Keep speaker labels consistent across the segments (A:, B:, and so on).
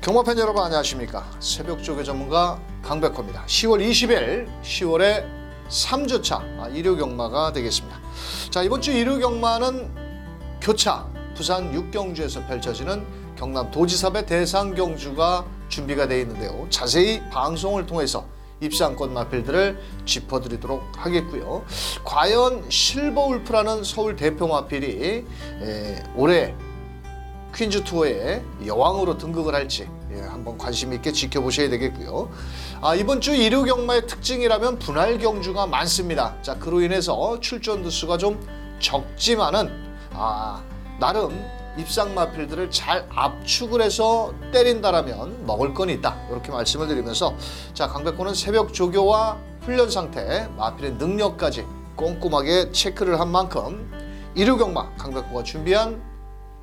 A: 경마팬 여러분 안녕하십니까. 새벽 조교 전문가 강백호입니다. 10월 20일 10월의 3주차 일요 경마가 되겠습니다. 자, 이번 주 일요 경마는 교차 부산 육경주에서 펼쳐지는 경남 도지사배 대상 경주가 준비가 되어 있는데요. 자세히 방송을 통해서 입상권 마필들을 짚어드리도록 하겠고요. 과연 실버울프라는 서울 대표 마필이 올해 퀸즈 투어의 여왕으로 등극을 할지 한번 관심 있게 지켜보셔야 되겠고요. 이번 주 일요 경마의 특징이라면 분할 경주가 많습니다. 자, 그로 인해서 출전 두수가 좀 적지만은 나름 입상 마필들을 잘 압축을 해서 때린다라면 먹을 건 있다, 이렇게 말씀을 드리면서, 자, 강백호는 새벽 조교와 훈련 상태, 마필의 능력까지 꼼꼼하게 체크를 한 만큼 일요 경마 강백호가 준비한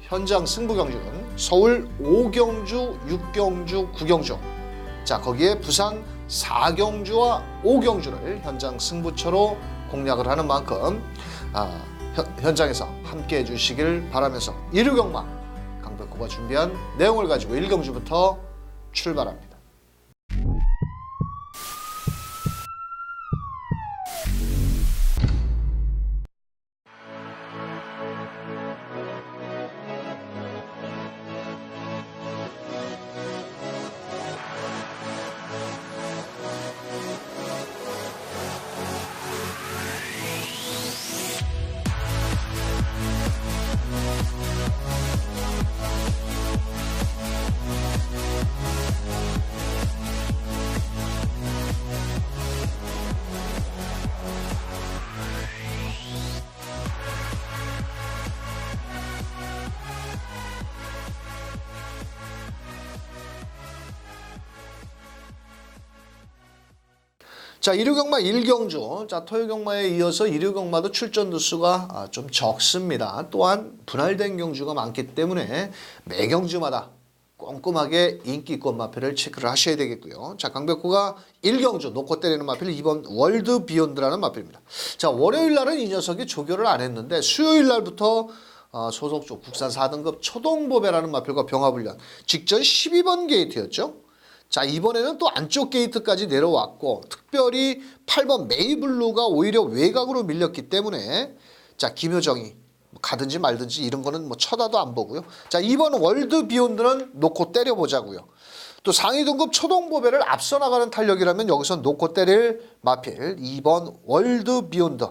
A: 현장 승부 경주는 서울 5경주, 6경주, 9경주, 자, 거기에 부산 4경주와 5경주를 현장 승부처로 공략을 하는 만큼 현장에서 함께 해주시길 바라면서 일요 경마 강백호가 준비한 내용을 가지고 1경주부터 출발합니다. 자, 일요 경마 1경주. 자, 토요 경마에 이어서 일요 경마도 출전 두수가 좀 적습니다. 또한 분할된 경주가 많기 때문에 매 경주마다 꼼꼼하게 인기권 마필을 체크를 하셔야 되겠고요. 자, 강백호가 1경주 놓고 때리는 마필 2번 월드 비욘드라는 마필입니다. 자, 월요일 날은 이 녀석이 조교를 안 했는데 수요일 날부터 소속 쪽 국산 4등급 초동보배라는 마필과 병합훈련, 직전 12번 게이트였죠. 자, 이번에는 또 안쪽 게이트까지 내려왔고, 특별히 8번 메이블루가 오히려 외곽으로 밀렸기 때문에, 자, 김효정이 가든지 말든지 이런 거는 뭐 쳐다도 안 보고요. 자, 2번 월드 비욘드는 놓고 때려보자고요. 또 상위 등급 초동보배를 앞서 나가는 탄력이라면 여기서 놓고 때릴 마필 2번 월드 비욘드.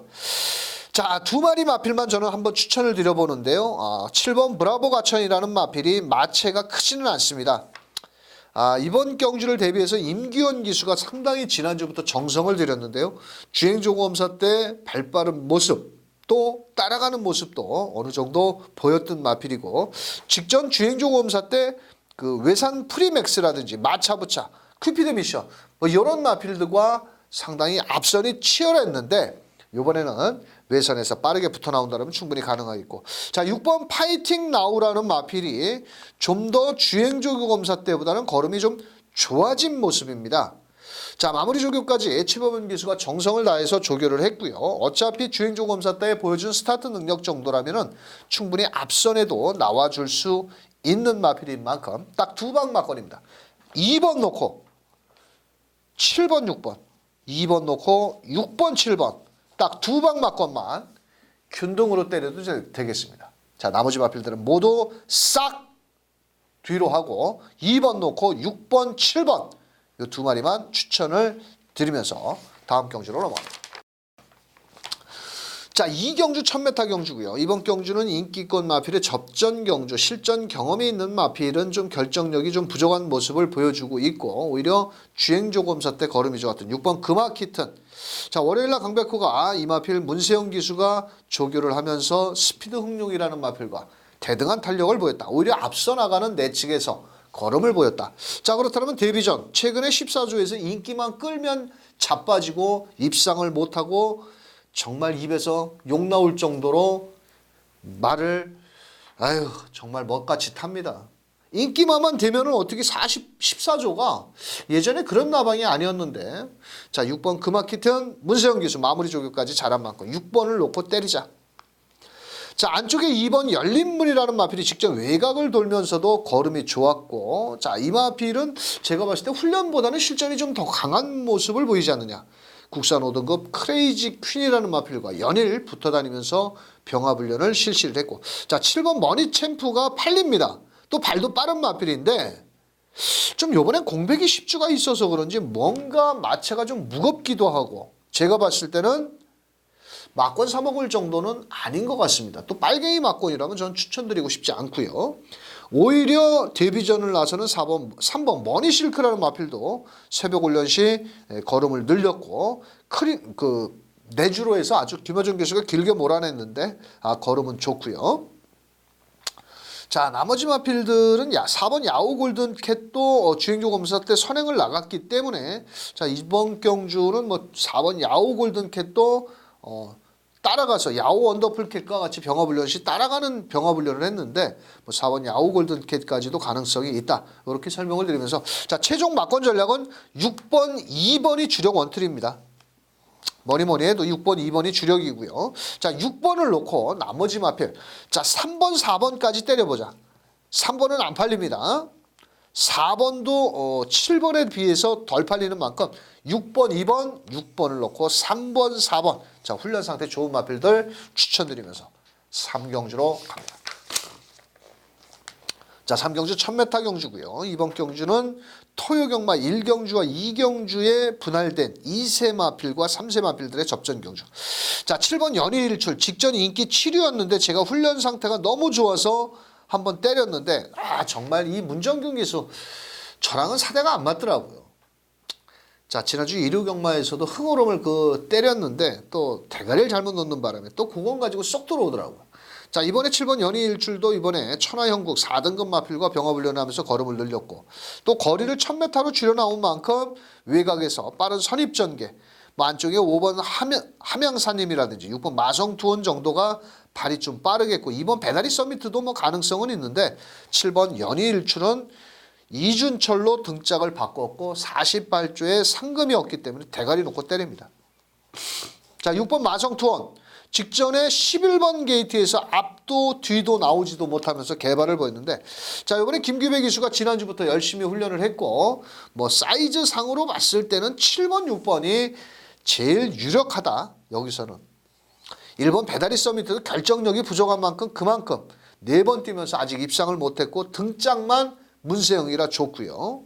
A: 자, 두 마리 마필만 저는 한번 추천을 드려보는데요. 7번 브라보 가천이라는 마필이 마체가 크지는 않습니다. 이번 경주를 대비해서 임기원 기수가 상당히 지난주부터 정성을 들였는데요. 주행조검사 때 발빠른 모습, 또 따라가는 모습도 어느 정도 보였던 마필이고, 직전 주행조검사 때 그 외산 프리맥스라든지 마차부차, 큐피드 미션 뭐 이런 마필들과 상당히 앞선이 치열했는데, 이번에는 외선에서 빠르게 붙어 나온다면 충분히 가능하겠고, 자, 6번 파이팅 나우라는 마필이 좀 더 주행조교 검사 때보다는 걸음이 좀 좋아진 모습입니다. 자, 마무리 조교까지 최범은 기수가 정성을 다해서 조교를 했고요. 어차피 주행조 검사 때 보여준 스타트 능력 정도라면은 충분히 앞선에도 나와줄 수 있는 마필인 만큼 딱 두 방 막건입니다. 2번 놓고 7번 6번, 2번 놓고 6번 7번, 딱 두 방 막건만 균등으로 때려도 되겠습니다. 자, 나머지 마필들은 모두 싹 뒤로 하고 2번 놓고 6번 7번 이 두 마리만 추천을 드리면서 다음 경주로 넘어갑니다. 자, 2경주 1000m 경주고요. 이번 경주는 인기권 마필의 접전 경주, 실전 경험이 있는 마필은 좀 결정력이 좀 부족한 모습을 보여주고 있고, 오히려 주행조 검사 때 걸음이 좋았던 6번 금화키튼. 자, 월요일날 강백호가 이 마필 문세영 기수가 조교를 하면서 스피드 흥룡이라는 마필과 대등한 탄력을 보였다. 오히려 앞서 나가는 내측에서 걸음을 보였다. 자, 그렇다면 데뷔전 최근에 14조에서 인기만 끌면 자빠지고 입상을 못하고 정말 입에서 욕 나올 정도로 말을 정말 멋같이 탑니다. 인기만만 되면은 어떻게 14조가 예전에 그런 나방이 아니었는데, 자, 6번 금화키튼 문세영 기수 마무리 조교까지 잘한 만큼 6번을 놓고 때리자. 자, 안쪽에 2번 열린문이라는 마필이 직접 외곽을 돌면서도 걸음이 좋았고, 자, 이 마필은 제가 봤을 때 훈련보다는 실전이 좀 더 강한 모습을 보이지 않느냐. 국산 5등급 크레이지 퀸이라는 마필과 연일 붙어 다니면서 병합훈련을 실시를 했고, 자, 7번 머니 챔프가 팔립니다. 또 발도 빠른 마필인데 좀 요번엔 공백이 10주가 있어서 그런지 뭔가 마체가 좀 무겁기도 하고, 제가 봤을 때는 막권 사 먹을 정도는 아닌 것 같습니다. 또 빨갱이 막권이라면 저는 추천드리고 싶지 않고요. 오히려 데뷔전을 나서는 3번 머니실크라는 마필도 새벽 훈련 시 걸음을 늘렸고, 내주로 해서 아주 김어준 교수가 길게 몰아냈는데 걸음은 좋고요. 자, 나머지 마필들은 4번 야후 골든캣도 주행조 검사 때 선행을 나갔기 때문에, 자, 이번 경주는 뭐 4번 야후 골든캣도 따라가서 야후 원더풀캣과 같이 병합훈련 시 따라가는 병합훈련을 했는데, 뭐 4번 야후 골든캣까지도 가능성이 있다. 이렇게 설명을 드리면서, 자, 최종 막권 전략은 6번, 2번이 주력 원툴입니다. 뭐니 해도 6번, 2번이 주력이고요. 자, 6번을 놓고 나머지 마필. 자, 3번, 4번까지 때려보자. 3번은 안 팔립니다. 4번도 7번에 비해서 덜 팔리는 만큼 6번, 2번, 6번을 놓고 3번, 4번. 자, 훈련 상태 좋은 마필들 추천드리면서 3경주로 갑니다. 자, 3경주 1000m 경주고요. 이번 경주는 토요경마 1경주와 2경주에 분할된 2세 마필과 3세 마필들의 접전 경주. 자, 7번 연희일출 직전 인기 7위였는데 제가 훈련 상태가 너무 좋아서 한번 때렸는데, 정말 이 문정균 기수 저랑은 사대가 안 맞더라고요. 자, 지난주 일요경마에서도 흥오름을 때렸는데 또 대가리를 잘못 놓는 바람에 또 그건 가지고 쏙 들어오더라고요. 자, 이번에 7번 연희일출도 이번에 천하형국 4등급 마필과 병합훈련을 하면서 걸음을 늘렸고, 또 거리를 1000m로 줄여나온 만큼 외곽에서 빠른 선입전개, 안쪽에 5번 함양사님이라든지 6번 마성투원 정도가 발이 좀 빠르겠고, 2번 배다리 서미트도 뭐 가능성은 있는데 7번 연희일출은 이준철로 등짝을 바꿨고 48조에 상금이 없기 때문에 대가리 놓고 때립니다. 자, 6번 마성투원 직전에 11번 게이트에서 앞도 뒤도 나오지도 못하면서 개발을 보였는데, 자, 이번에 김규배 기수가 지난주부터 열심히 훈련을 했고, 뭐 사이즈 상으로 봤을 때는 7번, 6번이 제일 유력하다. 여기서는 1번 배다리 서미트도 결정력이 부족한 만큼 그만큼 4번 뛰면서 아직 입상을 못했고 등짝만 문세영이라 좋고요.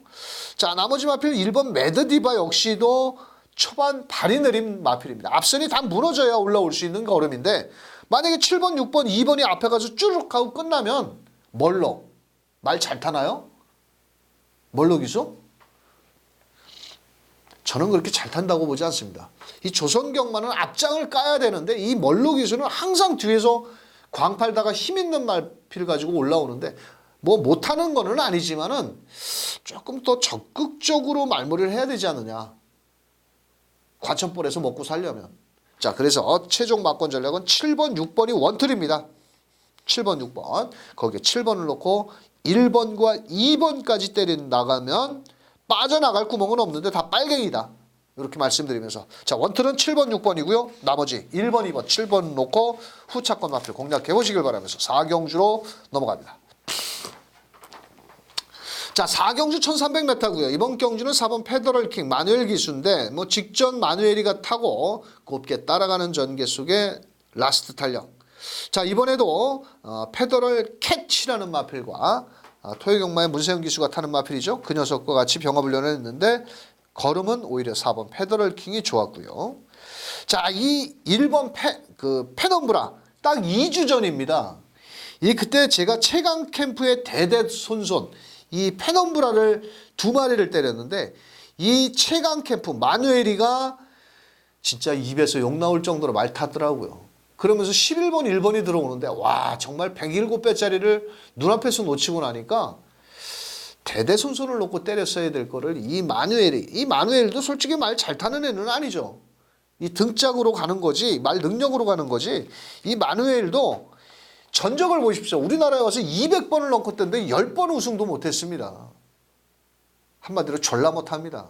A: 자, 나머지 마필 1번 매드디바 역시도 초반 발이 느린 마필입니다. 앞선이 다 무너져야 올라올 수 있는 걸음인데, 만약에 7번, 6번, 2번이 앞에 가서 쭈룩 하고 끝나면 멀록. 말 잘 타나요? 멀록 기수? 저는 그렇게 잘 탄다고 보지 않습니다. 이 조선경마는 앞장을 까야 되는데 이 멀록 기수는 항상 뒤에서 광팔다가 힘 있는 마필 가지고 올라오는데, 뭐 못하는 거는 아니지만은 조금 더 적극적으로 말머리를 해야 되지 않느냐. 과천볼에서 먹고 살려면. 자, 그래서 최종 막권 전략은 7번, 6번이 원툴입니다. 7번, 6번. 거기에 7번을 놓고 1번과 2번까지 때려 나가면 빠져나갈 구멍은 없는데 다 빨갱이다. 이렇게 말씀드리면서, 자, 원툴은 7번, 6번이고요. 나머지 1번, 2번, 7번 놓고 후차권 마필 공략해 보시길 바라면서 4경주로 넘어갑니다. 자, 4경주 1300m고요. 이번 경주는 4번 페더럴킹 마누엘 기수인데, 뭐 직전 마누엘이가 타고 곱게 따라가는 전개 속에 라스트 탄력. 자, 이번에도 페더럴 캣이라는 마필과 토요경마의 문세영 기수가 타는 마필이죠. 그 녀석과 같이 병합훈련을 했는데 걸음은 오히려 4번 페더럴킹이 좋았고요. 자, 이 1번 페넘브라 딱 2주 전입니다. 그때 제가 최강 캠프의 대대손손 이 페넘브라를 2마리를 때렸는데, 이 최강 캠프 마누엘이가 진짜 입에서 욕 나올 정도로 말 탔더라고요. 그러면서 11번, 1번이 들어오는데, 와, 정말 107배짜리를 눈앞에서 놓치고 나니까 대대손손을 놓고 때렸어야 될 거를 이 마누엘도 솔직히 말 잘 타는 애는 아니죠. 이 등짝으로 가는 거지, 말 능력으로 가는 거지. 이 마누엘도 전적을 보십시오. 우리나라에 와서 200번을 넣고 떴는데 10번 우승도 못했습니다. 한마디로 졸라 못합니다.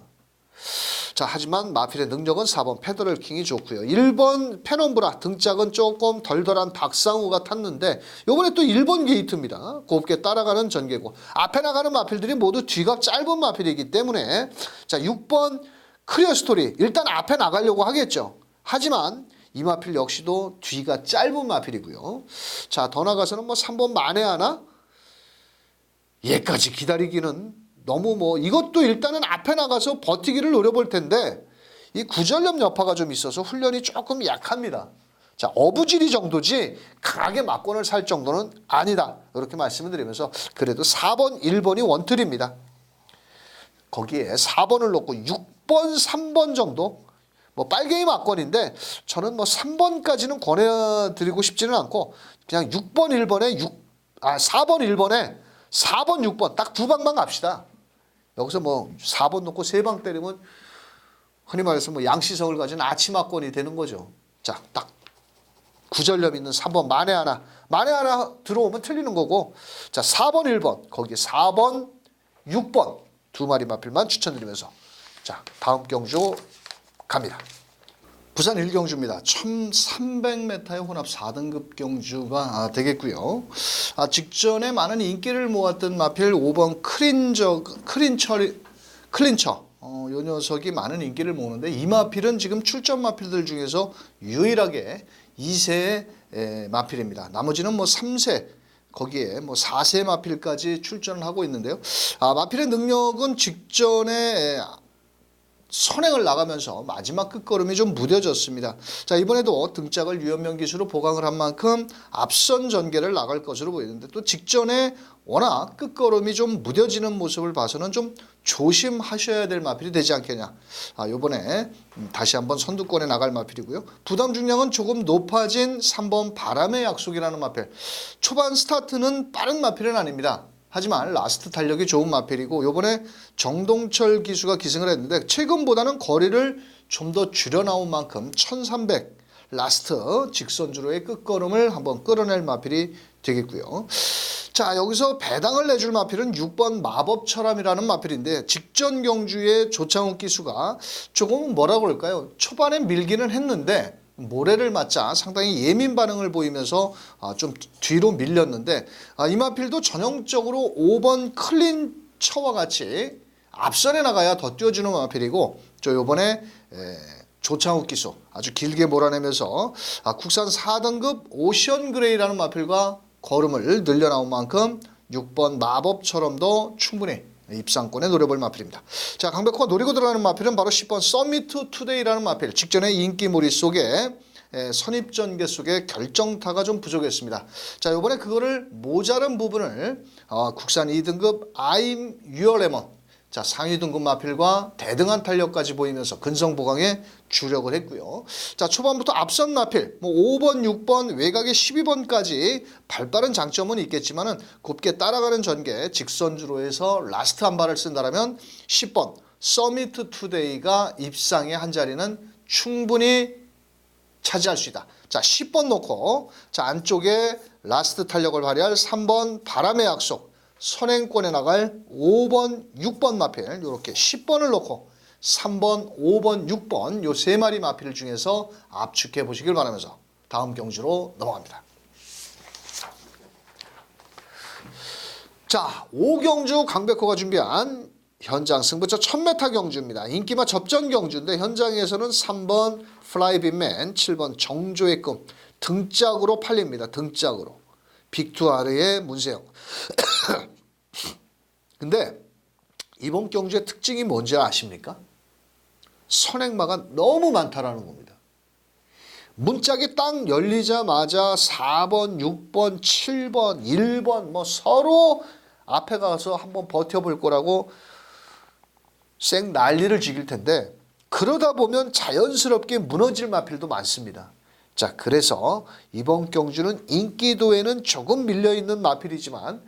A: 자, 하지만 마필의 능력은 4번 페더럴킹이 좋고요. 1번 페넘브라 등짝은 조금 덜덜한 박상우가 탔는데 요번에 또 1번 게이트입니다. 곱게 따라가는 전개고 앞에 나가는 마필들이 모두 뒤가 짧은 마필이기 때문에 자 6번 크리어 스토리 일단 앞에 나가려고 하겠죠. 하지만 이 마필 역시도 뒤가 짧은 마필이고요. 자, 더 나가서는 뭐 3번 만에 하나 얘까지 기다리기는 너무 이것도 일단은 앞에 나가서 버티기를 노려볼 텐데 이 구전력 여파가 좀 있어서 훈련이 조금 약합니다. 자, 어부지리 정도지 강하게 막권을 살 정도는 아니다. 이렇게 말씀을 드리면서 그래도 4번, 1번이 원툴입니다. 거기에 4번을 놓고 6번, 3번 정도 빨갱이 막권인데 저는 3번까지는 권해드리고 싶지는 않고 그냥 6번, 1번에 4번, 1번에 4번, 6번 딱 두 방만 갑시다. 여기서 4번 놓고 3방 때리면 흔히 말해서 양시성을 가진 아치막권이 되는 거죠. 자, 딱 구전력 있는 3번 만에 하나 들어오면 틀리는 거고 자 4번, 1번 거기에 4번, 6번 두 마리 마필만 추천드리면서 자 다음 경주 갑니다. 부산 1경주입니다. 1300m의 혼합 4등급 경주가 되겠고요. 직전에 많은 인기를 모았던 마필 5번 클린처 요 녀석이 많은 인기를 모으는데 이 마필은 지금 출전 마필들 중에서 유일하게 2세 마필입니다. 나머지는 3세 거기에 4세 마필까지 출전을 하고 있는데요. 마필의 능력은 직전에 선행을 나가면서 마지막 끝걸음이 좀 무뎌졌습니다. 자, 이번에도 등짝을 유연명 기수로 보강을 한 만큼 앞선 전개를 나갈 것으로 보이는데 또 직전에 워낙 끝걸음이 좀 무뎌지는 모습을 봐서는 좀 조심하셔야 될 마필이 되지 않겠냐. 요번에 다시 한번 선두권에 나갈 마필이고요. 부담 중량은 조금 높아진 3번 바람의 약속이라는 마필. 초반 스타트는 빠른 마필은 아닙니다. 하지만 라스트 탄력이 좋은 마필이고 요번에 정동철 기수가 기승을 했는데 최근보다는 거리를 좀 더 줄여 나온 만큼 1300 라스트 직선주로의 끝걸음을 한번 끌어낼 마필이 되겠고요. 자, 여기서 배당을 내줄 마필은 6번 마법철함이라는 마필인데 직전 경주의 조창욱 기수가 조금 뭐라고 그럴까요? 초반에 밀기는 했는데 모래를 맞자 상당히 예민 반응을 보이면서 좀 뒤로 밀렸는데 이 마필도 전형적으로 5번 클린처와 같이 앞선에 나가야 더 뛰어주는 마필이고 요번에 조창욱 기수 아주 길게 몰아내면서 국산 4등급 오션 그레이라는 마필과 걸음을 늘려나온 만큼 6번 마법처럼도 충분히 입상권에 노려볼 마필입니다. 자, 강백호가 노리고 들어가는 마필은 바로 10번 서미트 투데이라는 마필. 직전에 인기몰이 속에 선입전개 속에 결정타가 좀 부족했습니다. 자, 이번에 그거를 모자른 부분을 국산 2등급 I'm Your Lemon 자, 상위 등급 마필과 대등한 탄력까지 보이면서 근성 보강에 주력을 했고요. 자, 초반부터 앞선 마필 5번, 6번, 외곽의 12번까지 발빠른 장점은 있겠지만은 곱게 따라가는 전개 직선주로 해서 라스트 한 발을 쓴다라면 10번 서미트 투데이가 입상의 한 자리는 충분히 차지할 수 있다. 자, 10번 놓고 자, 안쪽에 라스트 탄력을 발휘할 3번 바람의 약속 선행권에 나갈 5번, 6번 마필 이렇게 10번을 놓고 3번, 5번, 6번 요 세 마리 마필 중에서 압축해 보시길 바라면서 다음 경주로 넘어갑니다. 자, 5경주 강백호가 준비한 현장 승부처 1000m 경주입니다. 인기마 접전 경주인데 현장에서는 3번 플라이빗맨, 7번 정조의 꿈 등짝으로 팔립니다. 등짝으로. 빅투아르의 문세영. 근데 이번 경주의 특징이 뭔지 아십니까? 선행마가 너무 많다라는 겁니다. 문짝이 딱 열리자마자 4번, 6번, 7번, 1번 서로 앞에 가서 한번 버텨볼 거라고 쌩 난리를 지길 텐데 그러다 보면 자연스럽게 무너질 마필도 많습니다. 자, 그래서 이번 경주는 인기도에는 조금 밀려있는 마필이지만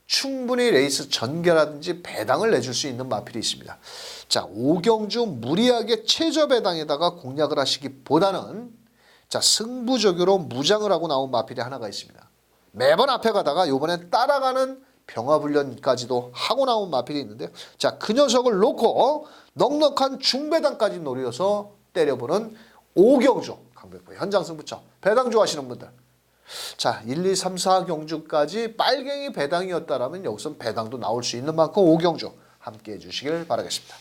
A: 충분히 레이스 전개라든지 배당을 내줄 수 있는 마필이 있습니다. 자, 5경주 무리하게 최저 배당에다가 공략을 하시기보다는 자, 승부적으로 무장을 하고 나온 마필이 하나가 있습니다. 매번 앞에 가다가 이번엔 따라가는 병화불련까지도 하고 나온 마필이 있는데요. 자, 그 녀석을 놓고 넉넉한 중배당까지 노려서 때려보는 오경주 강백호 현장 승부처 배당 좋아하시는 분들. 자, 1, 2, 3, 4 경주까지 빨갱이 배당이었다라면 여기서 배당도 나올 수 있는 만큼 오경주 함께 해주시길 바라겠습니다.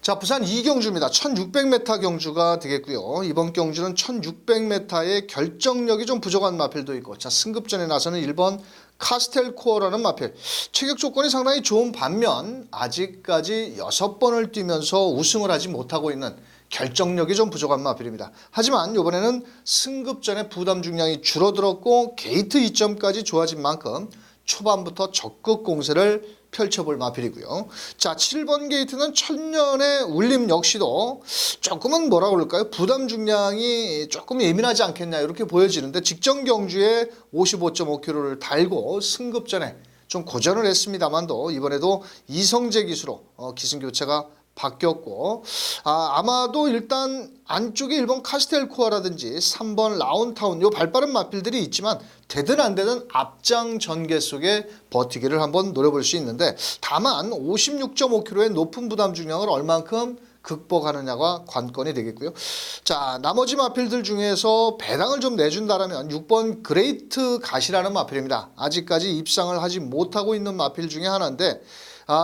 A: 자, 부산 이경주입니다. 1600m 경주가 되겠고요. 이번 경주는 1600m의 결정력이 좀 부족한 마필도 있고, 자, 승급전에 나서는 1번 카스텔코어라는 마필. 체격 조건이 상당히 좋은 반면 아직까지 6번을 뛰면서 우승을 하지 못하고 있는 결정력이 좀 부족한 마필입니다. 하지만 이번에는 승급전의 부담 중량이 줄어들었고 게이트 이점까지 좋아진 만큼 초반부터 적극 공세를 펼쳐볼 마필이고요. 자, 7번 게이트는 천년의 울림 역시도 조금은 뭐라 그럴까요? 부담 중량이 조금 예민하지 않겠냐 이렇게 보여지는데 직전 경주에 55.5kg를 달고 승급전에 좀 고전을 했습니다만도 이번에도 이성재 기수로 기승 교체가 바뀌었고, 아마도 일단 안쪽에 1번 카스텔코아라든지 3번 라운타운 요 발빠른 마필들이 있지만 되든 안 되든 앞장 전개 속에 버티기를 한번 노려볼 수 있는데, 다만 56.5kg의 높은 부담 중량을 얼만큼 극복하느냐가 관건이 되겠고요. 자, 나머지 마필들 중에서 배당을 좀 내준다라면 6번 그레이트 갓이라는 마필입니다. 아직까지 입상을 하지 못하고 있는 마필 중에 하나인데,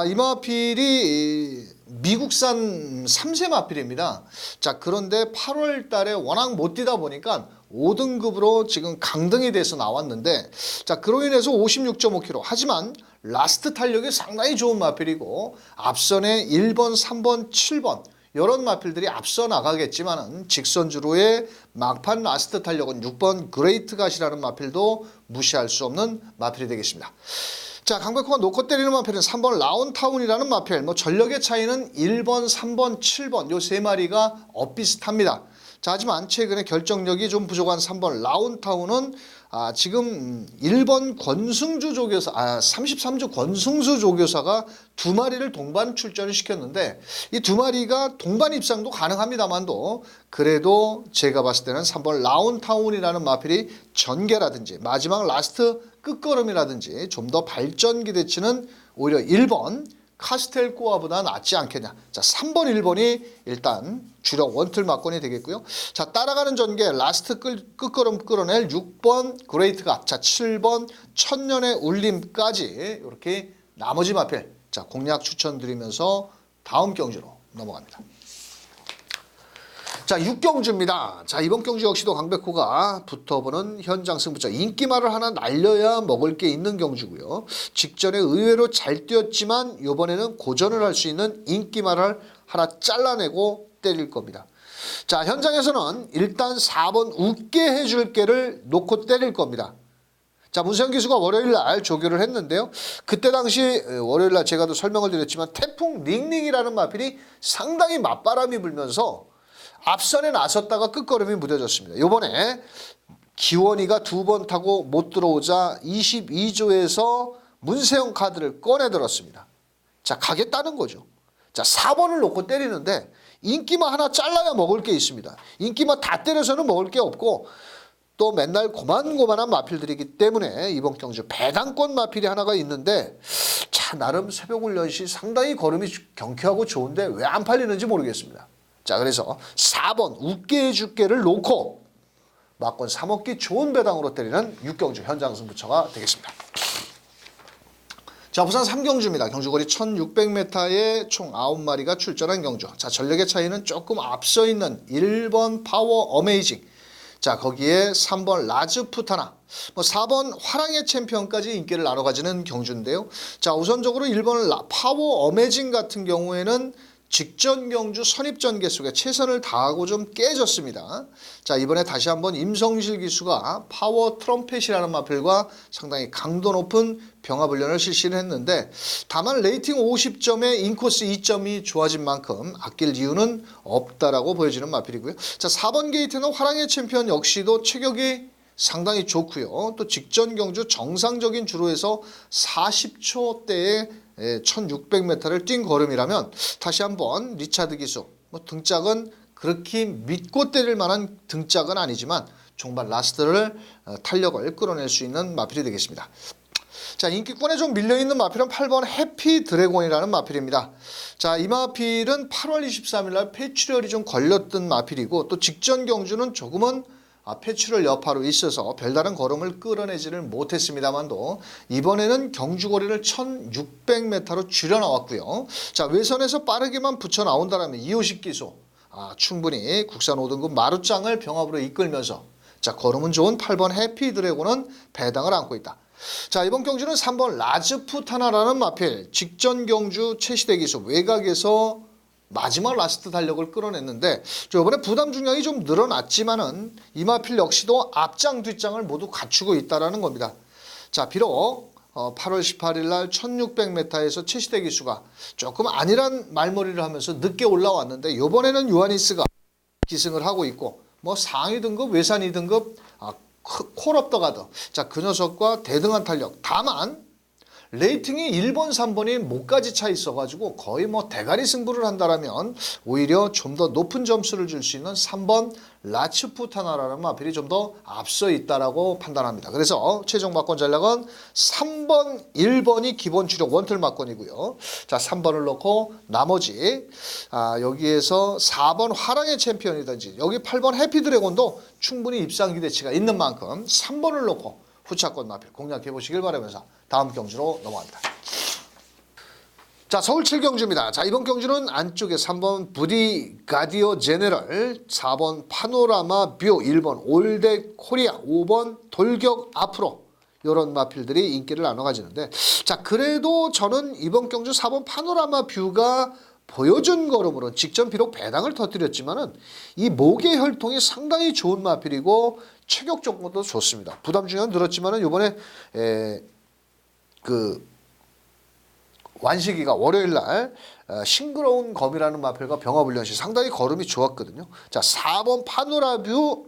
A: 이 마필이 미국산 3세 마필입니다. 자, 그런데 8월 달에 워낙 못 뛰다 보니까 5등급으로 지금 강등이 돼서 나왔는데, 자, 그로 인해서 56.5kg. 하지만 라스트 탄력이 상당히 좋은 마필이고 앞선에 1번, 3번, 7번 이런 마필들이 앞서 나가겠지만은 직선주로의 막판 라스트 탄력은 6번 그레이트 갓이라는 마필도 무시할 수 없는 마필이 되겠습니다. 자, 강백호가 놓고 때리는 마필은 3번 라운타운이라는 마필. 전력의 차이는 1번, 3번, 7번 요 세 마리가 엇비슷합니다. 자, 하지만 최근에 결정력이 좀 부족한 3번 라운타운은 지금 1번 권승주 조교사, 33주 권승수 조교사가 두 마리를 동반 출전을 시켰는데 이 두 마리가 동반 입상도 가능합니다만도 그래도 제가 봤을 때는 3번 라운타운이라는 마필이 전개라든지 마지막 라스트 끝걸음이라든지 좀 더 발전 기대치는 오히려 1번 카스텔코아보다 낫지 않겠냐. 자, 3번, 1번이 일단 주력 원틀 막건이 되겠고요. 자, 따라가는 전개 라스트 끝걸음 끌어낼 6번 그레이트가, 자, 7번 천년의 울림까지 이렇게 나머지 마필, 자, 공략 추천드리면서 다음 경주로 넘어갑니다. 자, 6경주입니다. 자, 이번 경주 역시도 강백호가 붙어보는 현장 승부처. 인기말을 하나 날려야 먹을 게 있는 경주고요. 직전에 의외로 잘 뛰었지만 이번에는 고전을 할 수 있는 인기말을 하나 잘라내고 때릴 겁니다. 자, 현장에서는 일단 4번 웃게 해줄 게를 놓고 때릴 겁니다. 자, 문세영 기수가 월요일날 조교를 했는데요. 그때 당시 월요일날 제가도 설명을 드렸지만 태풍 닝닝이라는 마필이 상당히 맞바람이 불면서 앞선에 나섰다가 끝걸음이 무뎌졌습니다. 요번에 기원이가 2번 타고 못 들어오자 22조에서 문세영 카드를 꺼내 들었습니다. 자, 가겠다는 거죠. 자, 4번을 놓고 때리는데 인기만 하나 잘라야 먹을 게 있습니다. 인기만 다 때려서는 먹을 게 없고 또 맨날 고만고만한 마필들이기 때문에 이번 경주 배당권 마필이 하나가 있는데, 자, 나름 새벽훈련 시 상당히 걸음이 경쾌하고 좋은데 왜 안 팔리는지 모르겠습니다. 자, 그래서 4번 웃게 해줄게를 놓고 막권 사먹기 좋은 배당으로 때리는 6경주 현장 승부처가 되겠습니다. 자, 부산 3경주입니다. 경주거리 1600m에 총 9마리가 출전한 경주. 자, 전력의 차이는 조금 앞서 있는 1번 파워 어메이징. 자, 거기에 3번 라즈 푸타나, 4번 화랑의 챔피언까지 인기를 나눠 가지는 경주인데요. 자, 우선적으로 1번 파워 어메이징 같은 경우에는 직전 경주 선입전 개수에 최선을 다하고 좀 깨졌습니다. 자, 이번에 다시 한번 임성실 기수가 파워 트럼펫이라는 마필과 상당히 강도 높은 병합훈련을 실시를 했는데, 다만 레이팅 50점에 인코스 2점이 좋아진 만큼 아낄 이유는 없다라고 보여지는 마필이고요. 자, 4번 게이트는 화랑의 챔피언 역시도 체격이 상당히 좋고요. 또 직전 경주 정상적인 주로에서 40초대의 1600m를 뛴 걸음이라면 다시 한번 리차드 기수, 등짝은 그렇게 믿고 때릴 만한 등짝은 아니지만 정말 라스트를 탄력을 끌어낼 수 있는 마필이 되겠습니다. 자, 인기권에 좀 밀려있는 마필은 8번 해피 드래곤이라는 마필입니다. 자, 이 마필은 8월 23일 날 폐출혈이 좀 걸렸던 마필이고 또 직전 경주는 조금은 폐출혈 여파로 있어서 별다른 걸음을 끌어내지를 못했습니다만도 이번에는 경주거리를 1600m로 줄여 나왔고요. 자, 외선에서 빠르게만 붙여 나온다면 250 기소 충분히 국산 5등급 마루짱을 병합으로 이끌면서 자, 걸음은 좋은 8번 해피 드래곤은 배당을 안고 있다. 자, 이번 경주는 3번 라즈푸타나라는 마필 직전 경주 최시대 기수 외곽에서 마지막 라스트 달력을 끌어냈는데 이번에 부담 중량이 좀 늘어났지만은 이 마필 역시도 앞장 뒷장을 모두 갖추고 있다라는 겁니다. 자, 비록 8월 18일 날 1600m에서 최시대 기수가 조금 안일한 말머리를 하면서 늦게 올라왔는데 이번에는 요하니스가 기승을 하고 있고 뭐 상위 등급 외산 2등급 콜업 더 가드 자, 그 녀석과 대등한 탄력. 다만 레이팅이 1번, 3번이 목까지 차 있어가지고 거의 뭐 대가리 승부를 한다라면 오히려 좀 더 높은 점수를 줄 수 있는 3번 라츠푸타나라는 마필이 좀 더 앞서 있다라고 판단합니다. 그래서 최종 막권 전략은 3번, 1번이 기본 주력 원틀 막권이고요. 자, 3번을 넣고 나머지 여기에서 4번 화랑의 챔피언이든지 여기 8번 해피드래곤도 충분히 입상 기대치가 있는 만큼 3번을 넣고 후차권 마필 공략해 보시길 바라면서 다음 경주로 넘어갑니다. 자, 서울 7경주입니다. 자, 이번 경주는 안쪽에 3번 브리가디오 제네럴, 4번 파노라마 뷰, 1번 올댓 코리아, 5번 돌격 앞으로 이런 마필들이 인기를 나눠 가지는데 자, 그래도 저는 이번 경주 4번 파노라마 뷰가 보여준 걸음으로 직전 비록 배당을 터뜨렸지만은 이 목의 혈통이 상당히 좋은 마필이고 체격 조건도 좋습니다. 부담 중량은 늘었지만은 이번에 완식이가 월요일 날 싱그러운 검이라는 마필과 병합훈련 시 상당히 걸음이 좋았거든요. 자, 4번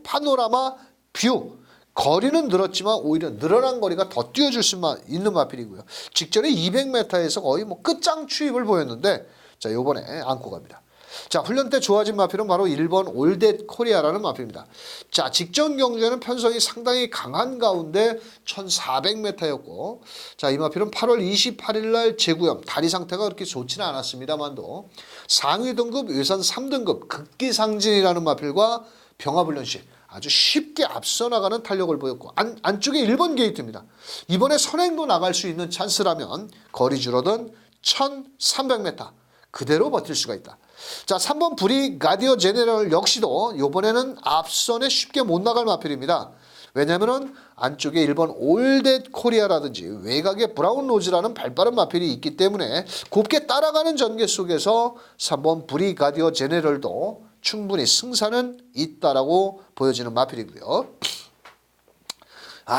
A: 파노라마 뷰 거리는 늘었지만 오히려 늘어난 거리가 더 뛰어줄 수 있는 마필이고요. 직전에 200m에서 거의 뭐 끝장 추입을 보였는데 자, 요번에 안고 갑니다. 자, 훈련 때 좋아진 마필은 바로 1번 올댓 코리아라는 마필입니다. 자, 직전 경주에는 편성이 상당히 강한 가운데 1400m였고 자, 이 마필은 8월 28일 날 재구염 다리 상태가 그렇게 좋지는 않았습니다만도 상위 등급 외산 3등급 극기상진이라는 마필과 병합훈련 시 아주 쉽게 앞서 나가는 탄력을 보였고 안쪽에 1번 게이트입니다. 이번에 선행도 나갈 수 있는 찬스라면 거리 줄어든 1300m 그대로 버틸 수가 있다. 자, 3번 브리가디오 제네럴 역시도 이번에는 앞선에 쉽게 못 나갈 마필입니다. 왜냐면은 안쪽에 1번 올댓 코리아라든지 외곽에 브라운 로즈라는 발빠른 마필이 있기 때문에 곱게 따라가는 전개 속에서 3번 브리가디오 제네럴도 충분히 승산은 있다라고 보여지는 마필이고요.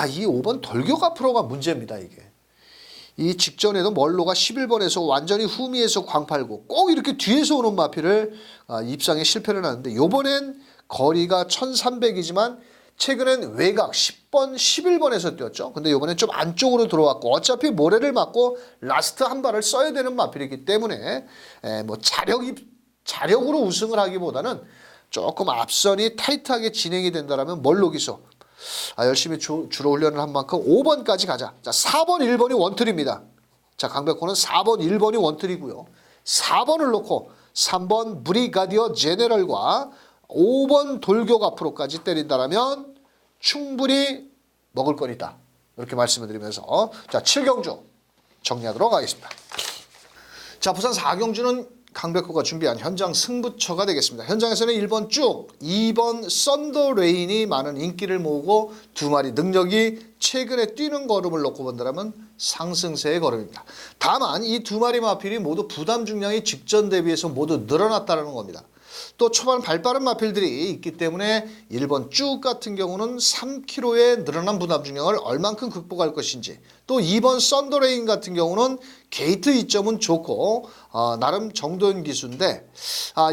A: 이 5번 돌격 앞으로가 문제입니다, 이게. 이 직전에도 멀로가 11번에서 완전히 후미에서 광팔고 꼭 이렇게 뒤에서 오는 마필을 입상에 실패를 하는데 이번엔 거리가 1300이지만 최근엔 외곽 10번, 11번에서 뛰었죠. 근데 이번엔 좀 안쪽으로 들어왔고 어차피 모래를 맞고 라스트 한 발을 써야 되는 마필이기 때문에 뭐 자력으로 우승을 하기보다는 조금 앞선이 타이트하게 진행이 된다면 멀로 기소 열심히 주로 훈련을 한 만큼 5번까지 가자. 자, 4번, 1번이 원틀입니다. 자, 강백호는 4번, 1번이 원틀이고요. 4번을 놓고 3번 브리가디오 제네럴과 5번 돌격 앞으로까지 때린다라면 충분히 먹을 건 있다. 이렇게 말씀을 드리면서 자, 7경주 정리하도록 하겠습니다. 자, 부산 4경주는 강백호가 준비한 현장 승부처가 되겠습니다. 현장에서는 1번 쭉, 2번 썬더레인이 많은 인기를 모으고 두 마리 능력이 최근에 뛰는 걸음을 놓고 본다면 상승세의 걸음입니다. 다만 이 두 마리 마필이 모두 부담 중량이 직전 대비해서 모두 늘어났다는 겁니다. 또 초반 발빠른 마필들이 있기 때문에 1번 쭉 같은 경우는 3kg의 늘어난 부담 중량을 얼만큼 극복할 것인지 또 2번 썬더레인 같은 경우는 게이트 이점은 좋고 나름 정도연 기수인데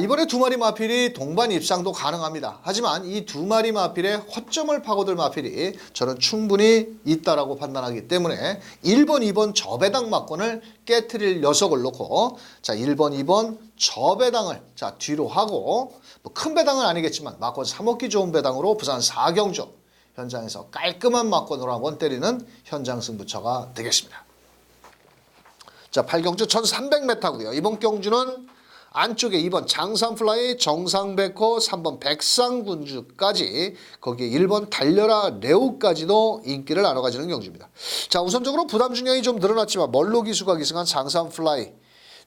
A: 이번에 두 마리 마필이 동반 입상도 가능합니다. 하지만 이 두 마리 마필의 허점을 파고들 마필이 저는 충분히 있다라고 판단하기 때문에 1번, 2번 저배당 막권을 깨트릴 녀석을 놓고 자 1번, 2번 저배당을 자 뒤로 하고 뭐 큰 배당은 아니겠지만 막권 3억기 좋은 배당으로 부산 4경주 현장에서 깔끔한 막건으로 한번 때리는 현장 승부처가 되겠습니다. 자, 8경주 1300m고요. 이번 경주는 안쪽에 2번 장산플라이, 정상백호, 3번 백상군주까지 거기에 1번 달려라 레오까지도 인기를 나눠가지는 경주입니다. 자, 우선적으로 부담 중량이 좀 늘어났지만 멀로 기수가 기승한 장산플라이.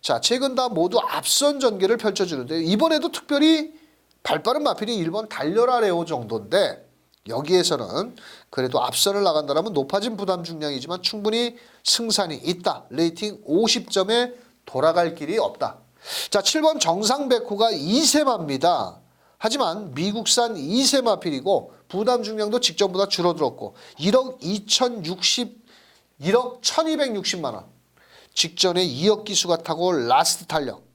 A: 자, 최근 다 모두 앞선 전개를 펼쳐주는데 이번에도 특별히 발빠른 마필이 1번 달려라 레오 정도인데 여기에서는 그래도 앞선을 나간다면 높아진 부담 중량이지만 충분히 승산이 있다. 레이팅 50점에 돌아갈 길이 없다. 자, 7번 정상백호가 2세마입니다. 하지만 미국산 2세마필이고 부담 중량도 직전보다 줄어들었고 1억 1260만 원. 직전에 2억 기수가 타고 라스트 탄력.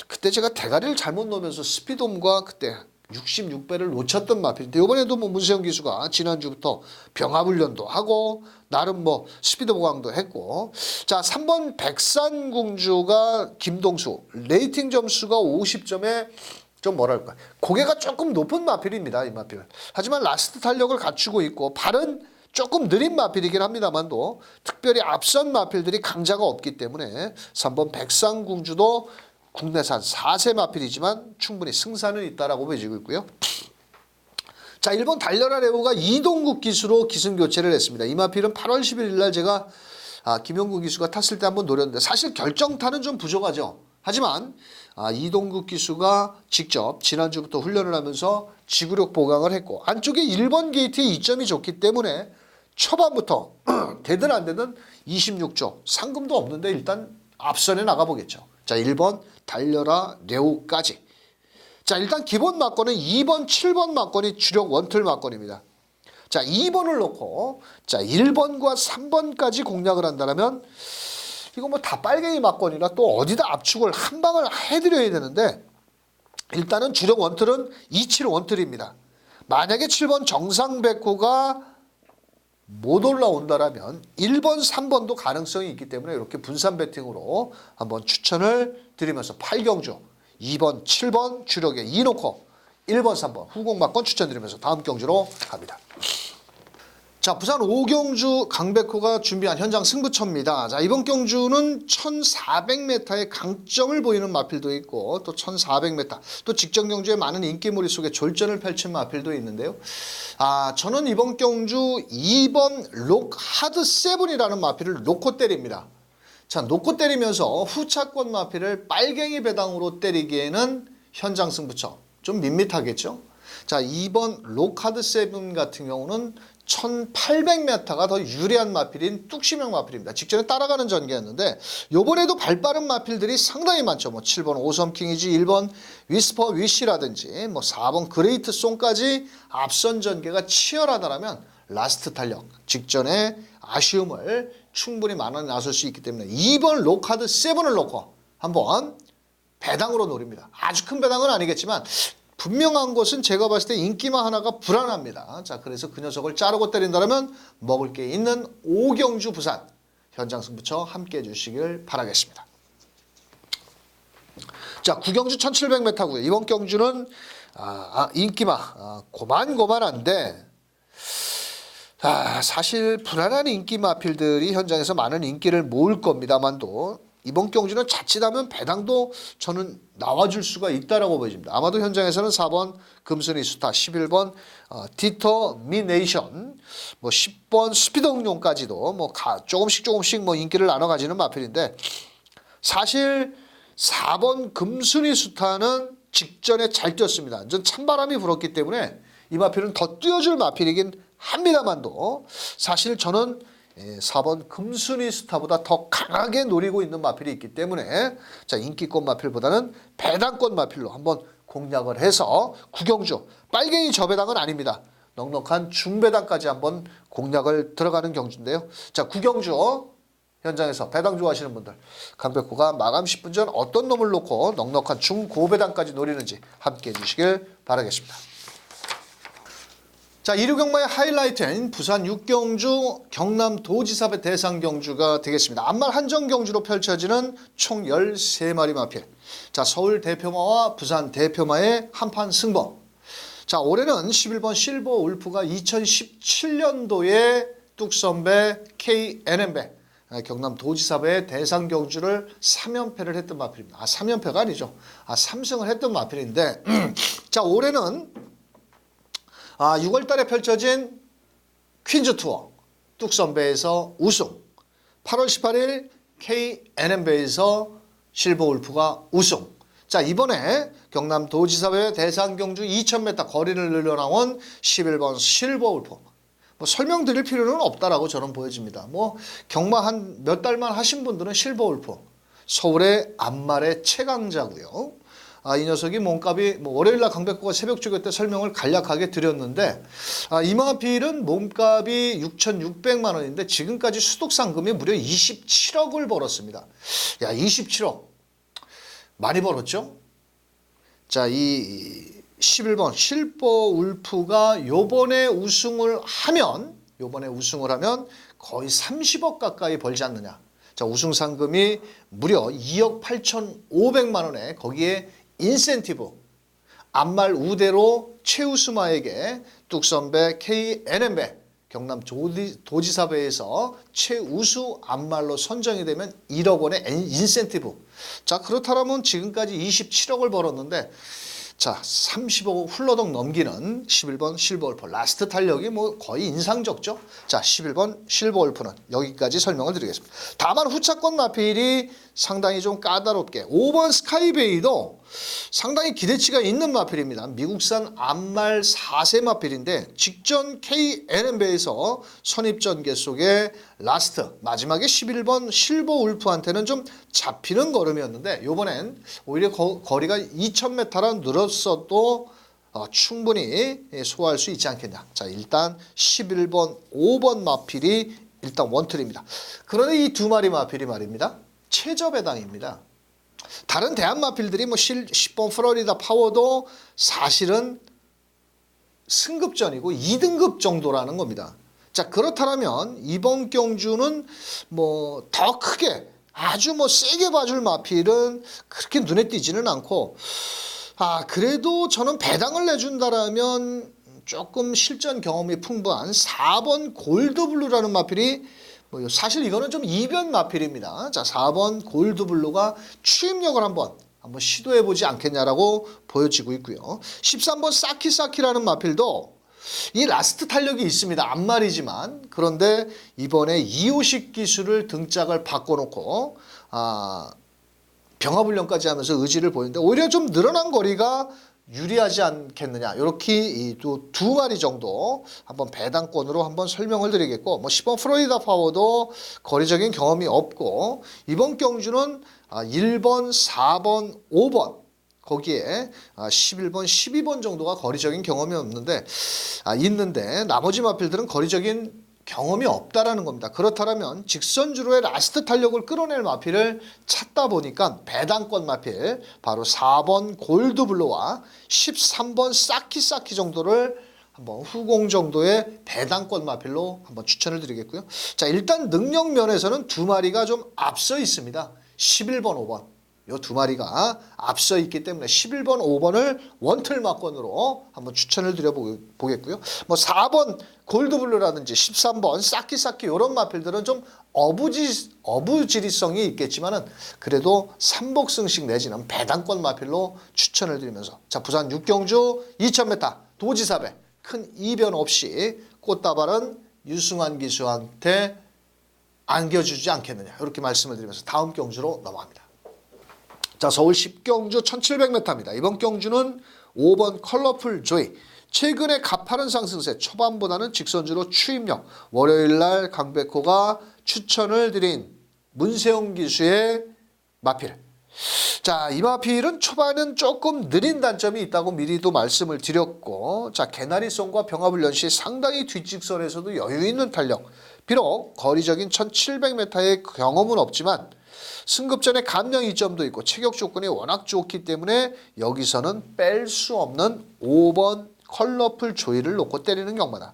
A: 그때 제가 대가리를 잘못 놓으면서 스피드홈과 그때 66배를 놓쳤던 마필인데 이번에도 뭐 문세영 기수가 지난주부터 병합훈련도 하고 나름 뭐 스피드 보강도 했고 자 3번 백산공주가 김동수 레이팅 점수가 50점에 좀 뭐랄까 고개가 조금 높은 마필입니다. 이 마필. 하지만 라스트 탄력을 갖추고 있고 발은 조금 느린 마필이긴 합니다만도 특별히 앞선 마필들이 강자가 없기 때문에 3번 백산공주도 국내산 4세 마필이지만 충분히 승산은 있다라고 보여지고 있고요. 자, 1번 달려라 레오가 이동국 기수로 기승 교체를 했습니다. 이 마필은 8월 11일 날 제가 김용국 기수가 탔을 때 한번 노렸는데 사실 결정타는 좀 부족하죠. 하지만 이동국 기수가 직접 지난주부터 훈련을 하면서 지구력 보강을 했고 안쪽에 1번 게이트의 이점이 좋기 때문에 초반부터 되든 안 되든 26조 상금도 없는데 일단 앞선에 나가보겠죠. 자, 1번 달려라 레오까지. 자, 일단 기본 막건은 2번, 7번 막건이 주력 원틀 막건입니다. 자, 2번을 놓고 자 1번과 3번까지 공략을 한다면 이거 뭐 다 빨갱이 막건이라 또 어디다 압축을 한 방을 해드려야 되는데 일단은 주력 원틀은 27 원틀입니다. 만약에 7번 정상백호가 못 올라온다라면 1번, 3번도 가능성이 있기 때문에 이렇게 분산 배팅으로 한번 추천을 드리면서 8경주 2번, 7번 주력에 2 놓고 1번, 3번 후공막건 추천드리면서 다음 경주로 갑니다. 자, 부산 5경주 강백호가 준비한 현장 승부처입니다. 자, 이번 경주는 1400m의 강점을 보이는 마필도 있고 또 1400m 또 직전 경주에 많은 인기몰이 속에 졸전을 펼친 마필도 있는데요. 저는 이번 경주 2번 록 하드 세븐이라는 마필을 놓고 때립니다. 자, 놓고 때리면서 후차권 마필을 빨갱이 배당으로 때리기에는 현장 승부처 좀 밋밋하겠죠. 자, 2번 록 하드 세븐 같은 경우는 1800m가 더 유리한 마필인 뚝심형 마필입니다. 직전에 따라가는 전개였는데 요번에도 발빠른 마필들이 상당히 많죠. 뭐 7번 오섬킹이지 1번 위스퍼 위시라든지 뭐 4번 그레이트 송까지 앞선 전개가 치열하다라면 라스트 탄력 직전에 아쉬움을 충분히 만원에 나설 수 있기 때문에 2번 록하드 7을 놓고 한번 배당으로 노립니다. 아주 큰 배당은 아니겠지만 분명한 것은 제가 봤을 때 인기만 하나가 불안합니다. 자, 그래서 그 녀석을 자르고 때린다면 먹을 게 있는 5경주 부산 현장 승부처 함께 해주시길 바라겠습니다. 자, 9경주 1700m고요. 이번 경주는 인기마 고만고만한데 사실 불안한 인기 마필들이 현장에서 많은 인기를 모을 겁니다만도 이번 경주는 자칫하면 배당도 저는 나와줄 수가 있다라고 보여집니다. 아마도 현장에서는 4번 금순이 수타, 11번 디터미네이션, 뭐 10번 스피드 응용까지도 뭐 조금씩 뭐 인기를 나눠 가지는 마필인데 사실 4번 금순이 수타는 직전에 잘 뛰었습니다. 전 찬바람이 불었기 때문에 이 마필은 더 뛰어줄 마필이긴 합니다만도 사실 저는 4번 금순이 스타보다 더 강하게 노리고 있는 마필이 있기 때문에 자 인기권 마필보다는 배당권 마필로 한번 공략을 해서 9경주 빨갱이 저배당은 아닙니다. 넉넉한 중배당까지 한번 공략을 들어가는 경주인데요. 자 9경주 현장에서 배당 좋아하시는 분들 강백호가 마감 10분 전 어떤 놈을 놓고 넉넉한 중고배당까지 노리는지 함께해 주시길 바라겠습니다. 자, 1류 경마의 하이라이트인 부산 6경주 경남도지사배 대상경주가 되겠습니다. 암말 한정경주로 펼쳐지는 총 13마리 마필. 자, 서울 대표마와 부산 대표마의 한판 승부. 자, 올해는 11번 실버 울프가 2017년도에 뚝섬배 KNM배 경남 도지사배 대상 경주를 3연패를 했던 마필입니다. 3연패가 아니죠. 3승을 했던 마필인데 자, 올해는 6월 달에 펼쳐진 퀸즈 투어 뚝섬배에서 우승, 8월 18일 KNM배에서 실버 울프가 우승. 자, 이번에 경남 도지사배 대상 경주 2000m 거리를 늘려나온 11번 실버 울프. 뭐 설명드릴 필요는 없다라고 저는 보여집니다. 뭐 경마 한 몇 달만 하신 분들은 실버 울프. 서울의 앞말의 최강자고요. 이 녀석이 몸값이 월요일날 강백호가 새벽 주교 때 설명을 간략하게 드렸는데 이 마필은 몸값이 6,600만 원인데 지금까지 수독 상금이 무려 27억을 벌었습니다. 야, 27억. 많이 벌었죠? 자, 이 11번 실버 울프가 요번에 우승을 하면 거의 30억 가까이 벌지 않느냐. 자, 우승 상금이 무려 2억 8,500만 원에 거기에 인센티브 앞말 우대로 최우수마에게 뚝섬배 KNM배 경남 도지사배에서 최우수 앞말로 선정이 되면 1억 원의 인센티브. 자, 그렇다면 지금까지 27억을 벌었는데 자, 30억 훌러덩 넘기는 11번 실버 울프. 라스트 탄력이 거의 인상적죠. 자, 11번 실버 울프는 여기까지 설명을 드리겠습니다. 다만 후차권 마필이 상당히 좀 까다롭게 5번 스카이베이도 상당히 기대치가 있는 마필입니다. 미국산 앞말 4세 마필인데 직전 KNM배에서 선입전개 속에 라스트 마지막에 11번 실버 울프한테는 좀 잡히는 걸음이었는데 이번엔 오히려 거리가 2000m라 늘었어도 충분히 소화할 수 있지 않겠냐. 자, 일단 11번 5번 마필이 일단 원틀입니다. 그런데 이 두 마리 마필이 말입니다. 최저 배당입니다. 다른 대한 마필들이 10번 플로리다 파워도 사실은 승급전이고 2등급 정도라는 겁니다. 자, 그렇다면 이번 경주는 더 크게 아주 세게 봐줄 마필은 그렇게 눈에 띄지는 않고 그래도 저는 배당을 내준다라면 조금 실전 경험이 풍부한 4번 골드블루라는 마필이 사실 이거는 좀 이변 마필입니다. 자, 4번 골드블루가 추임력을 한번 시도해보지 않겠냐라고 보여지고 있고요. 13번 사키사키라는 마필도 이 라스트 탄력이 있습니다. 앞말이지만 그런데 이번에 이호식 기술을 등짝을 바꿔놓고 병합훈련까지 하면서 의지를 보이는데 오히려 좀 늘어난 거리가 유리하지 않겠느냐. 이렇게 또 두 마리 정도 한번 배당권으로 한번 설명을 드리겠고 10번 플로리다 파워도 거리적인 경험이 없고 이번 경주는 1번, 4번, 5번 거기에 11번, 12번 정도가 거리적인 경험이 있는데 나머지 마필들은 거리적인 경험이 없다라는 겁니다. 그렇다면 직선주로의 라스트 탄력을 끌어낼 마필을 찾다 보니까 배당권 마필 바로 4번 골드블루와 13번 사키사키 정도를 한번 후공 정도의 배당권 마필로 한번 추천을 드리겠고요. 자, 일단 능력 면에서는 두 마리가 좀 앞서 있습니다. 11번, 5번. 이 두 마리가 앞서 있기 때문에 11번, 5번을 원틀 막권으로 한번 추천을 드려보겠고요. 4번 골드블루라든지 13번 사키사키 이런 마필들은 좀 어부지리성이 있겠지만은 그래도 삼복승식 내지는 배당권 마필로 추천을 드리면서 자, 부산 6경주 2000m 도지사배 큰 이변 없이 꽃다발은 유승환 기수한테 안겨주지 않겠느냐 이렇게 말씀을 드리면서 다음 경주로 넘어갑니다. 자, 서울 10경주 1700m입니다. 이번 경주는 5번 컬러풀 조이. 최근에 가파른 상승세 초반보다는 직선주로 추임력. 월요일날 강백호가 추천을 드린 문세영 기수의 마필. 자, 이 마필은 초반은 조금 느린 단점이 있다고 미리도 말씀을 드렸고 자, 개나리송과 병합훈련 시 상당히 뒷직선에서도 여유 있는 탄력. 비록 거리적인 1700m의 경험은 없지만 승급전에 감량 이점도 있고 체격 조건이 워낙 좋기 때문에 여기서는 뺄 수 없는 5번 컬러풀 조이를 놓고 때리는 경마다.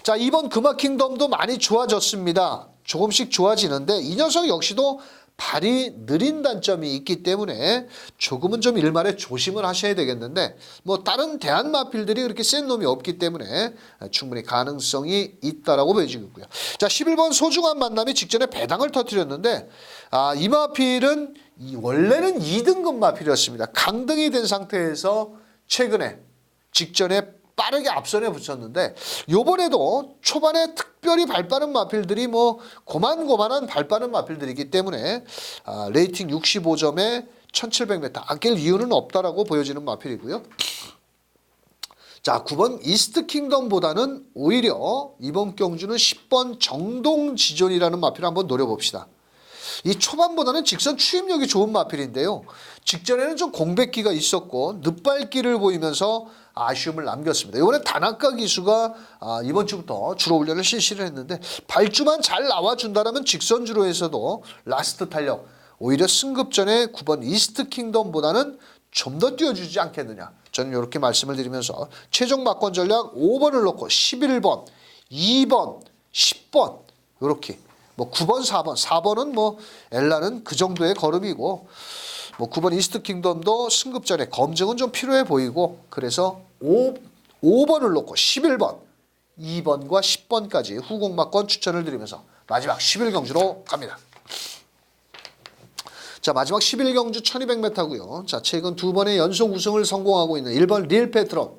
A: 자, 이번 금화킹덤도 많이 좋아졌습니다. 조금씩 좋아지는데 이 녀석 역시도 발이 느린 단점이 있기 때문에 조금은 좀 일말에 조심을 하셔야 되겠는데 뭐 다른 대안 마필들이 그렇게 센 놈이 없기 때문에 충분히 가능성이 있다라고 보여지고 있고요. 자, 11번 소중한 만남이 직전에 배당을 터뜨렸는데 이 마필은 원래는 2등급 마필이었습니다. 강등이 된 상태에서 최근에 직전에 빠르게 앞선에 붙였는데 요번에도 초반에 특별히 발 빠른 마필들이 뭐 고만고만한 발 빠른 마필들이기 때문에 레이팅 65점에 1700m 아낄 이유는 없다라고 보여지는 마필이고요. 자, 9번 이스트 킹덤보다는 오히려 이번 경주는 10번 정동지존이라는 마필을 한번 노려봅시다. 이 초반보다는 직선 추임력이 좋은 마필인데요. 직전에는 좀 공백기가 있었고 늦발길을 보이면서 아쉬움을 남겼습니다. 이번에 다나카 기수가 이번 주부터 주로 훈련을 실시를 했는데 발주만 잘 나와준다면 직선주로에서도 라스트 탄력 오히려 승급 전에 9번 이스트 킹덤보다는 좀 더 띄워주지 않겠느냐. 저는 이렇게 말씀을 드리면서 최종 막권 전략 5번을 놓고 11번, 2번, 10번 이렇게 뭐 9번, 4번은 뭐 엘라는 그 정도의 걸음이고 뭐 9번 이스트 킹덤도 승급전에 검증은 좀 필요해 보이고 그래서 5번을 놓고 11번, 2번과 10번까지 후공막권 추천을 드리면서 마지막 11경주로 갑니다. 자, 마지막 11경주 1200m고요. 자, 최근 2번의 연속 우승을 성공하고 있는 1번 릴 페트론.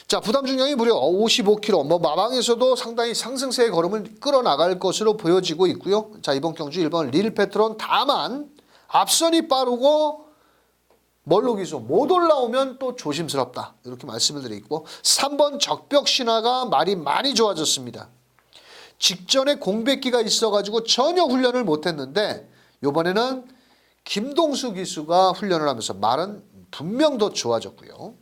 A: 자, 부담 중량이 무려 55kg. 뭐 마방에서도 상당히 상승세의 걸음을 끌어나갈 것으로 보여지고 있고요. 자, 이번 경주 1번 릴 페트론 다만 앞선이 빠르고 멀로 기수 못 올라오면 또 조심스럽다. 이렇게 말씀을 드리고 3번 적벽 신화가 말이 많이 좋아졌습니다. 직전에 공백기가 있어가지고 전혀 훈련을 못했는데 이번에는 김동수 기수가 훈련을 하면서 말은 분명 더 좋아졌고요.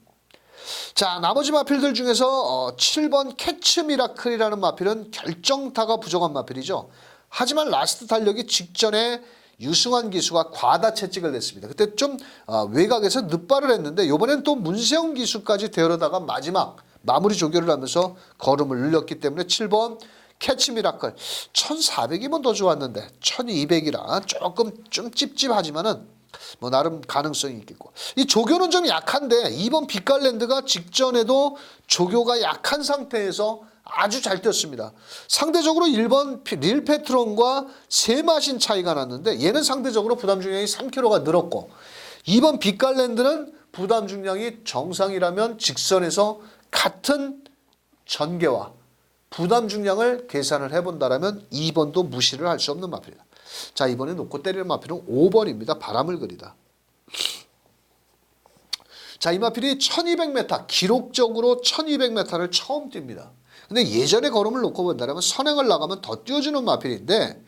A: 자, 나머지 마필들 중에서 7번 캐츠 미라클이라는 마필은 결정타가 부족한 마필이죠. 하지만 라스트 달력이 직전에 유승환 기수가 과다 채찍을 냈습니다. 그때 좀 외곽에서 늦발을 했는데 이번엔 또 문세영 기수까지 데려다가 마지막 마무리 조결을 하면서 걸음을 늘렸기 때문에 7번 캐치 미라클 1400이면 더 좋았는데 1200이라 조금 좀 찝찝하지만은 뭐 나름 가능성이 있겠고 이 조교는 좀 약한데 2번 빛깔랜드가 직전에도 조교가 약한 상태에서 아주 잘 뛰었습니다. 상대적으로 1번 릴 페트론과 3마신 차이가 났는데 얘는 상대적으로 부담 중량이 3kg가 늘었고 2번 빛깔랜드는 부담 중량이 정상이라면 직선에서 같은 전개와 부담 중량을 계산을 해본다라면 2번도 무시를 할 수 없는 마필이다. 자, 이번에 놓고 때리는 마필은 5번입니다. 바람을 그리다. 자, 이 마필이 1200m 기록적으로 1200m를 처음 뜁니다. 근데 예전의 걸음을 놓고 본다면 선행을 나가면 더 뛰어주는 마필인데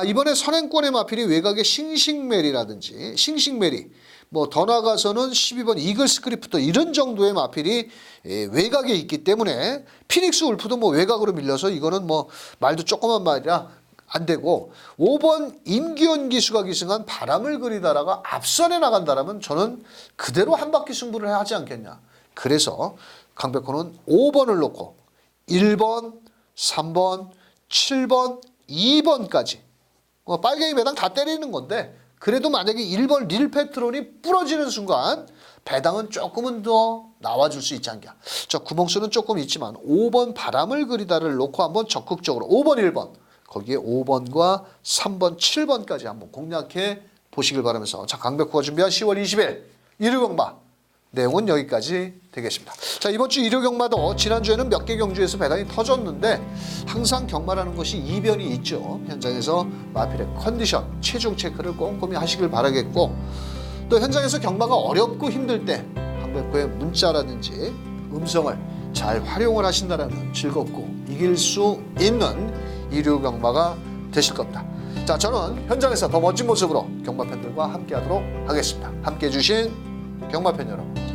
A: 이번에 선행권의 마필이 외곽의 싱싱메리라든지 싱싱메리 뭐 더 나가서는 12번 이글 스크리프트 이런 정도의 마필이 외곽에 있기 때문에 피닉스 울프도 뭐 외곽으로 밀려서 이거는 뭐 말도 조그만 말이라 안 되고 5번 임기현 기수가 기승한 바람을 그리다라가 앞선에 나간다라면 저는 그대로 한 바퀴 승부를 하지 않겠냐. 그래서 강백호는 5번을 놓고 1번, 3번, 7번, 2번까지 빨갱이 배당 다 때리는 건데 그래도 만약에 1번 릴 페트론이 부러지는 순간 배당은 조금은 더 나와줄 수 있지 않냐. 자, 구멍수는 조금 있지만 5번 바람을 그리다를 놓고 한번 적극적으로 5번, 1번 거기에 5번과 3번, 7번까지 한번 공략해 보시길 바라면서 자, 강백호가 준비한 10월 20일 일요경마 내용은 여기까지 되겠습니다. 자, 이번 주 일요경마도 지난주에는 몇 개 경주에서 배당이 터졌는데 항상 경마라는 것이 이변이 있죠. 현장에서 마필의 컨디션, 체중 체크를 꼼꼼히 하시길 바라겠고 또 현장에서 경마가 어렵고 힘들 때 강백호의 문자라든지 음성을 잘 활용을 하신다면 즐겁고 이길 수 있는 일요경마가 되실 겁니다. 자, 저는 현장에서 더 멋진 모습으로 경마팬들과 함께 하도록 하겠습니다. 함께 해주신 경마팬 여러분